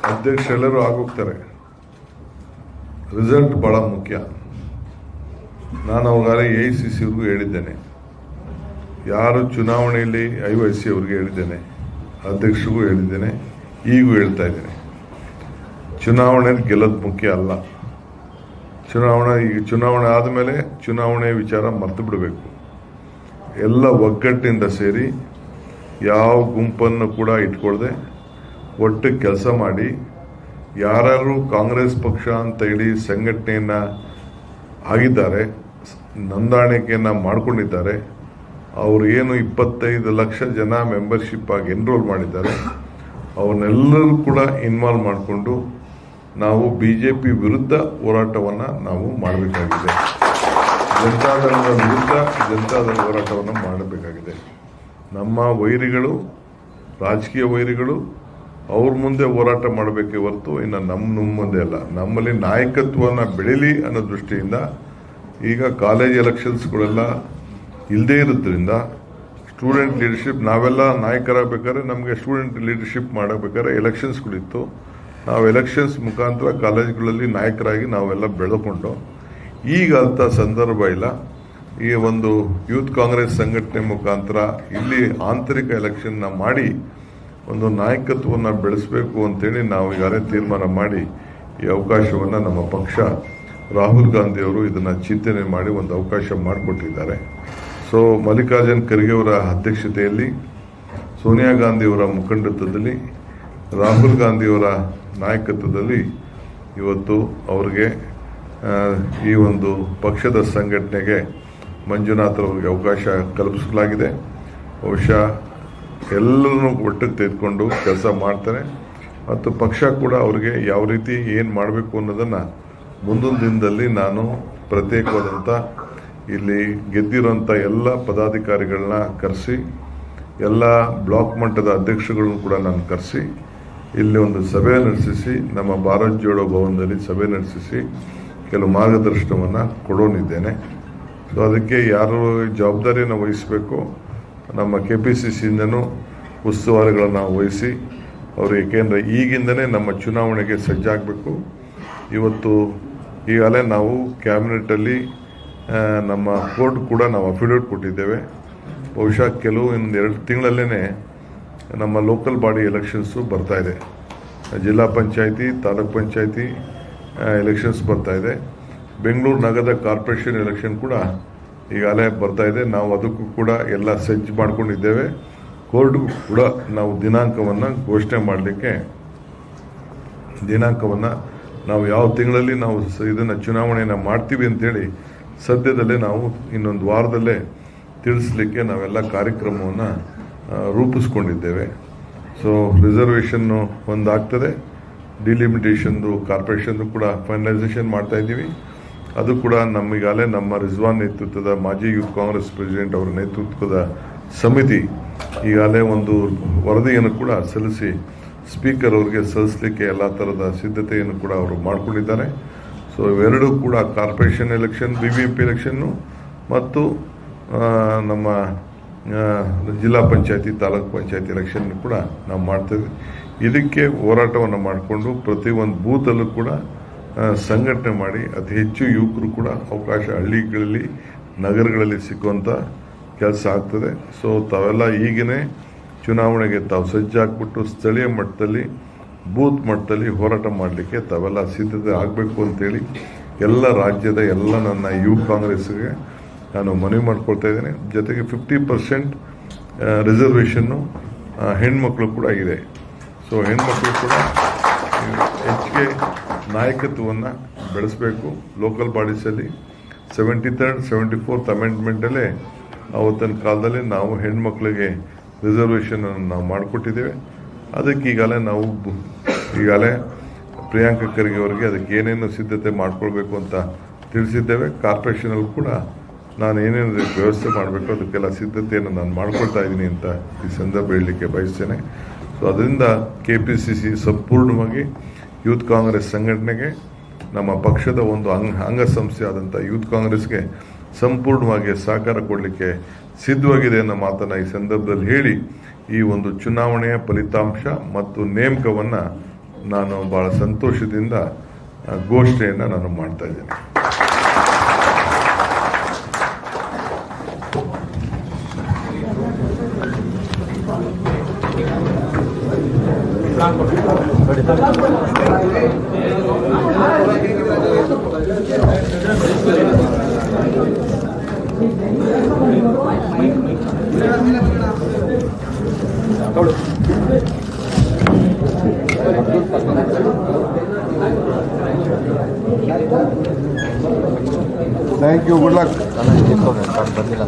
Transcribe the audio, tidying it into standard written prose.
ಅಧ್ಯಕ್ಷರೆಲ್ಲರೂ ಆಗೋಗ್ತಾರೆ. Result ಬಹಳ ಮುಖ್ಯ. ನಾನು ಅವಾಗಲೇ AICC ಅವ್ರಿಗೂ ಹೇಳಿದ್ದೇನೆ, ಯಾರು ಚುನಾವಣೆಯಲ್ಲಿ IOC ಅವ್ರಿಗೆ ಹೇಳಿದ್ದೇನೆ, ಅಧ್ಯಕ್ಷರಿಗೂ ಹೇಳಿದ್ದೇನೆ, ಈಗೂ ಹೇಳ್ತಾ ಇದ್ದೇನೆ, ಚುನಾವಣೆ ಗೆಲ್ಲೋದು ಮುಖ್ಯ ಅಲ್ಲ. ಚುನಾವಣೆ ಆದಮೇಲೆ ಚುನಾವಣೆ ವಿಚಾರ ಮರ್ತು ಬಿಡಬೇಕು. ಎಲ್ಲ ಒಗ್ಗಟ್ಟಿನಿಂದ ಸೇರಿ ಯಾವ ಗುಂಪನ್ನು ಕೂಡ ಇಟ್ಕೊಳ್ಳದೆ ಒಟ್ಟಿಗೆ ಕೆಲಸ ಮಾಡಿ, ಯಾರು ಕಾಂಗ್ರೆಸ್ ಪಕ್ಷ ಅಂತ ಹೇಳಿ ಸಂಘಟನೆಯನ್ನ ಆಗಿದ್ದಾರೆ, ನೋಂದಾಣಿಕೆಯನ್ನ ಮಾಡಿಕೊಂಡಿದ್ದಾರೆ, ಅವರು ಏನು 25 ಲಕ್ಷ ಜನ ಮೆಂಬರ್ಶಿಪ್ ಆಗಿ ಎನ್ರೋಲ್ ಮಾಡಿದ್ದಾರೆ, ಅವನ್ನೆಲ್ಲರೂ ಕೂಡ ಇನ್ವಾಲ್ವ್ ಮಾಡಿಕೊಂಡು ನಾವು BJP ವಿರುದ್ಧ ಹೋರಾಟವನ್ನು ನಾವು ಮಾಡಬೇಕಾಗಿದೆ. ಜನತಾದಳದ ವಿರುದ್ಧ ಜನತಾದಳ ಹೋರಾಟವನ್ನು ಮಾಡಬೇಕಾಗಿದೆ. ನಮ್ಮ ವೈರಿಗಳು, ರಾಜಕೀಯ ವೈರಿಗಳು ಅವ್ರ ಮುಂದೆ ಹೋರಾಟ ಮಾಡಬೇಕೇ ಹೊರತು ಇನ್ನು ನಮ್ಮ ಮುಂದೆ ಅಲ್ಲ. ನಮ್ಮಲ್ಲಿ ನಾಯಕತ್ವವನ್ನು ಬೆಳೀಲಿ ಅನ್ನೋ ದೃಷ್ಟಿಯಿಂದ ಈಗ ಕಾಲೇಜ್ ಎಲೆಕ್ಷನ್ಸ್ಗಳೆಲ್ಲ ಇಲ್ಲದೇ ಇರೋದ್ರಿಂದ ಸ್ಟೂಡೆಂಟ್ ಲೀಡರ್ಶಿಪ್, ನಾವೆಲ್ಲ ನಾಯಕರಾಗಬೇಕಾದ್ರೆ ನಮಗೆ ಸ್ಟೂಡೆಂಟ್ ಲೀಡರ್ಶಿಪ್ ಮಾಡಬೇಕಾದ್ರೆ ಎಲೆಕ್ಷನ್ಸ್ಗಳಿತ್ತು. ನಾವು ಎಲೆಕ್ಷನ್ಸ್ ಮುಖಾಂತರ ಕಾಲೇಜ್ಗಳಲ್ಲಿ ನಾಯಕರಾಗಿ ನಾವೆಲ್ಲ ಬೆಳೆದುಕೊಂಡು, ಈಗ ಅಂಥ ಸಂದರ್ಭ ಇಲ್ಲ. ಈ ಒಂದು ಯೂತ್ ಕಾಂಗ್ರೆಸ್ ಸಂಘಟನೆ ಮುಖಾಂತರ ಇಲ್ಲಿ ಆಂತರಿಕ ಎಲೆಕ್ಷನ್ನ ಮಾಡಿ ಒಂದು ನಾಯಕತ್ವವನ್ನು ಬೆಳೆಸಬೇಕು ಅಂತೇಳಿ ನಾವು ಈಗಾಗಲೇ ತೀರ್ಮಾನ ಮಾಡಿ ಈ ಅವಕಾಶವನ್ನು ನಮ್ಮ ಪಕ್ಷ ರಾಹುಲ್ ಗಾಂಧಿ ಅವರು ಇದನ್ನು ಚಿಂತನೆ ಮಾಡಿ ಒಂದು ಅವಕಾಶ ಮಾಡಿಕೊಟ್ಟಿದ್ದಾರೆ. ಸೊ ಮಲ್ಲಿಕಾರ್ಜುನ್ ಖರ್ಗೆ ಅವರ ಅಧ್ಯಕ್ಷತೆಯಲ್ಲಿ, ಸೋನಿಯಾ ಗಾಂಧಿಯವರ ಮುಖಂಡತ್ವದಲ್ಲಿ, ರಾಹುಲ್ ಗಾಂಧಿಯವರ ನಾಯಕತ್ವದಲ್ಲಿ ಇವತ್ತು ಅವರಿಗೆ ಈ ಒಂದು ಪಕ್ಷದ ಸಂಘಟನೆಗೆ ಮಂಜುನಾಥ್ ಅವರಿಗೆ ಅವಕಾಶ ಕಲ್ಪಿಸಲಾಗಿದೆ. ಬಹುಶಃ ಎಲ್ಲರನ್ನೂ ಒಟ್ಟಿಗೆ ತೆಗೆದುಕೊಂಡು ಕೆಲಸ ಮಾಡ್ತಾರೆ ಮತ್ತು ಪಕ್ಷ ಕೂಡ ಅವರಿಗೆ ಯಾವ ರೀತಿ ಏನು ಮಾಡಬೇಕು ಅನ್ನೋದನ್ನು ಮುಂದಿನ ದಿನದಲ್ಲಿ ನಾನು ಪ್ರತ್ಯೇಕವಾದಂಥ ಇಲ್ಲಿ ಗೆದ್ದಿರೋಂಥ ಎಲ್ಲ ಪದಾಧಿಕಾರಿಗಳನ್ನ ಕರೆಸಿ, ಎಲ್ಲ ಬ್ಲಾಕ್ ಮಟ್ಟದ ಅಧ್ಯಕ್ಷಗಳನ್ನು ಕೂಡ ನಾನು ಕರೆಸಿ ಇಲ್ಲಿ ಒಂದು ಸಭೆ ನಡೆಸಿಸಿ, ನಮ್ಮ ಭಾರತ್ ಜೋಡೋ ಭವನದಲ್ಲಿ ಸಭೆ ನಡೆಸಿಸಿ ಕೆಲವು ಮಾರ್ಗದರ್ಶನವನ್ನು ಕೊಡೋನಿದ್ದೇನೆ. ಸೊ ಅದಕ್ಕೆ ಯಾರು ಜವಾಬ್ದಾರಿಯನ್ನು ವಹಿಸಬೇಕು, ನಮ್ಮ KPCCಯಿಂದನೂ ಉಸ್ತುವಾರಿಗಳನ್ನು ವಹಿಸಿ ಅವರು, ಏಕೆಂದರೆ ಈಗಿಂದನೇ ನಮ್ಮ ಚುನಾವಣೆಗೆ ಸಜ್ಜಾಗಬೇಕು. ಇವತ್ತು ಈಗಾಗಲೇ ನಾವು ಕ್ಯಾಬಿನೆಟಲ್ಲಿ ನಮ್ಮ ಕೋರ್ಟ್ ಕೂಡ ನಾವು ಅಫಿಡವಿಟ್ ಕೊಟ್ಟಿದ್ದೇವೆ. ಬಹುಶಃ ಕೆಲವು ಇನ್ನು 2 ತಿಂಗಳಲ್ಲೇ ನಮ್ಮ ಲೋಕಲ್ ಬಾಡಿ ಎಲೆಕ್ಷನ್ಸು ಬರ್ತಾ ಇದೆ. ಜಿಲ್ಲಾ ಪಂಚಾಯಿತಿ, ತಾಲೂಕ್ ಪಂಚಾಯಿತಿ ಎಲೆಕ್ಷನ್ಸ್ ಬರ್ತಾ ಇದೆ. ಬೆಂಗಳೂರು ನಗರದ ಕಾರ್ಪೊರೇಷನ್ ಎಲೆಕ್ಷನ್ ಕೂಡ ಈಗಾಗಲೇ ಬರ್ತಾ ಇದೆ. ನಾವು ಅದಕ್ಕೂ ಕೂಡ ಎಲ್ಲ ಸಜ್ಜು ಮಾಡ್ಕೊಂಡಿದ್ದೇವೆ. ಕೋರ್ಟ್ಗೂ ಕೂಡ ನಾವು ದಿನಾಂಕವನ್ನು ಘೋಷಣೆ ಮಾಡಲಿಕ್ಕೆ, ದಿನಾಂಕವನ್ನು ನಾವು ಯಾವ ತಿಂಗಳಲ್ಲಿ ನಾವು ಇದನ್ನು ಚುನಾವಣೆಯನ್ನು ಮಾಡ್ತೀವಿ ಅಂತೇಳಿ ಸದ್ಯದಲ್ಲೇ ನಾವು ಇನ್ನೊಂದು ವಾರದಲ್ಲೇ ತಿಳಿಸ್ಲಿಕ್ಕೆ ನಾವೆಲ್ಲ ಕಾರ್ಯಕ್ರಮವನ್ನು ರೂಪಿಸ್ಕೊಂಡಿದ್ದೇವೆ. ಸೊ ರಿಸರ್ವೇಷನ್ನು ಒಂದಾಗ್ತದೆ, ಡಿಲಿಮಿಟೇಷನ್ದು ಕಾರ್ಪೊರೇಷನ್ದು ಕೂಡ ಫೈನಲೈಸೇಷನ್ ಮಾಡ್ತಾ ಇದ್ದೀವಿ. ಅದು ಕೂಡ ನಮಗಾಗಲೇ ನಮ್ಮ ರಿಜ್ವಾನ್ ನೇತೃತ್ವದ ಮಾಜಿ ಯೂತ್ ಕಾಂಗ್ರೆಸ್ ಪ್ರೆಸಿಡೆಂಟ್ ಅವರ ನೇತೃತ್ವದ ಸಮಿತಿ ಈಗಾಗಲೇ ಒಂದು ವರದಿಯನ್ನು ಕೂಡ ಸಲ್ಲಿಸಿ ಸ್ಪೀಕರ್ ಅವರಿಗೆ ಸಲ್ಲಿಸಲಿಕ್ಕೆ ಎಲ್ಲ ಥರದ ಸಿದ್ಧತೆಯನ್ನು ಕೂಡ ಅವರು ಮಾಡಿಕೊಂಡಿದ್ದಾರೆ. ಸೊ ಇವೆರಡೂ ಕೂಡ ಕಾರ್ಪೊರೇಷನ್ ಎಲೆಕ್ಷನ್, BBMP ಎಲೆಕ್ಷನ್ನು ಮತ್ತು ನಮ್ಮ ಜಿಲ್ಲಾ ಪಂಚಾಯತಿ, ತಾಲೂಕು ಪಂಚಾಯತಿ ಎಲೆಕ್ಷನ್ ಕೂಡ ನಾವು ಮಾಡ್ತೇವೆ. ಇದಕ್ಕೆ ಹೋರಾಟವನ್ನು ಮಾಡಿಕೊಂಡು ಪ್ರತಿಯೊಂದು ಬೂತಲ್ಲೂ ಕೂಡ ಸಂಘಟನೆ ಮಾಡಿ ಅತಿ ಹೆಚ್ಚು ಯುವಕರು ಕೂಡ ಅವಕಾಶ ಹಳ್ಳಿಗಳಲ್ಲಿ, ನಗರಗಳಲ್ಲಿ ಸಿಕ್ಕುವಂಥ ಕೆಲಸ ಆಗ್ತದೆ. ಸೊ ತಾವೆಲ್ಲ ಈಗನೇ ಚುನಾವಣೆಗೆ ತಾವು ಸಜ್ಜಾಗ್ಬಿಟ್ಟು ಸ್ಥಳೀಯ ಮಟ್ಟದಲ್ಲಿ, ಬೂತ್ ಮಟ್ಟದಲ್ಲಿ ಹೋರಾಟ ಮಾಡಲಿಕ್ಕೆ ತಾವೆಲ್ಲ ಸಿದ್ಧತೆ ಆಗಬೇಕು ಅಂತೇಳಿ ಎಲ್ಲ ರಾಜ್ಯದ ಎಲ್ಲ ನನ್ನ ಯುವ ಕಾಂಗ್ರೆಸ್ಗೆ ನಾನು ಮನವಿ ಮಾಡ್ಕೊಳ್ತಾ ಇದ್ದೇನೆ. ಜೊತೆಗೆ 50% ರಿಸರ್ವೇಷನ್ನು ಹೆಣ್ಮಕ್ಳು ಕೂಡ ಇದೆ. ಸೊ ಹೆಣ್ಮಕ್ಳು ಕೂಡ ಹೆಚ್ಚಿಗೆ ನಾಯಕತ್ವವನ್ನು ಬೆಳೆಸಬೇಕು. ಲೋಕಲ್ ಬಾಡೀಸಲ್ಲಿ 73rd 74th ಅಮೆಂಡ್ಮೆಂಟಲ್ಲೇ ಆವತ್ತಿನ ಕಾಲದಲ್ಲಿ ನಾವು ಹೆಣ್ಮಕ್ಳಿಗೆ ರಿಸರ್ವೇಷನನ್ನು ನಾವು ಮಾಡಿಕೊಟ್ಟಿದ್ದೇವೆ. ಅದಕ್ಕೆ ಈಗಾಗಲೇ ಪ್ರಿಯಾಂಕಾ ಖರ್ಗೆ ಅವರಿಗೆ ಅದಕ್ಕೆ ಏನೇನು ಸಿದ್ಧತೆ ಮಾಡ್ಕೊಳ್ಬೇಕು ಅಂತ ತಿಳಿಸಿದ್ದೇವೆ. ಕಾರ್ಪೊರೇಷನಲ್ಲಿ ಕೂಡ ನಾನು ಏನೇನು ವ್ಯವಸ್ಥೆ ಮಾಡಬೇಕು ಅದಕ್ಕೆಲ್ಲ ಸಿದ್ಧತೆಯನ್ನು ನಾನು ಮಾಡ್ಕೊಳ್ತಾ ಇದ್ದೀನಿ ಅಂತ ಈ ಸಂದರ್ಭ ಹೇಳಲಿಕ್ಕೆ ಬಯಸ್ತೇನೆ. ಸೊ ಅದರಿಂದ KPCC ಸಂಪೂರ್ಣವಾಗಿ ಯೂತ್ ಕಾಂಗ್ರೆಸ್ ಸಂಘಟನೆಗೆ, ನಮ್ಮ ಪಕ್ಷದ ಒಂದು ಅಂಗಸಂಸ್ಥೆ ಆದಂಥ ಯೂತ್ ಕಾಂಗ್ರೆಸ್ಗೆ ಸಂಪೂರ್ಣವಾಗಿ ಸಹಕಾರ ಕೊಡಲಿಕ್ಕೆ ಸಿದ್ಧವಾಗಿದೆ ಅನ್ನೋ ಮಾತನ್ನು ಈ ಸಂದರ್ಭದಲ್ಲಿ ಹೇಳಿ, ಈ ಒಂದು ಚುನಾವಣೆಯ ಫಲಿತಾಂಶ ಮತ್ತು ನೇಮಕವನ್ನು ನಾನು ಭಾಳ ಸಂತೋಷದಿಂದ ಘೋಷಣೆಯನ್ನು ನಾನು ಮಾಡ್ತಾ ಇದ್ದೇನೆ. Thank you, good luck. ಬಂದಿಲ್ಲ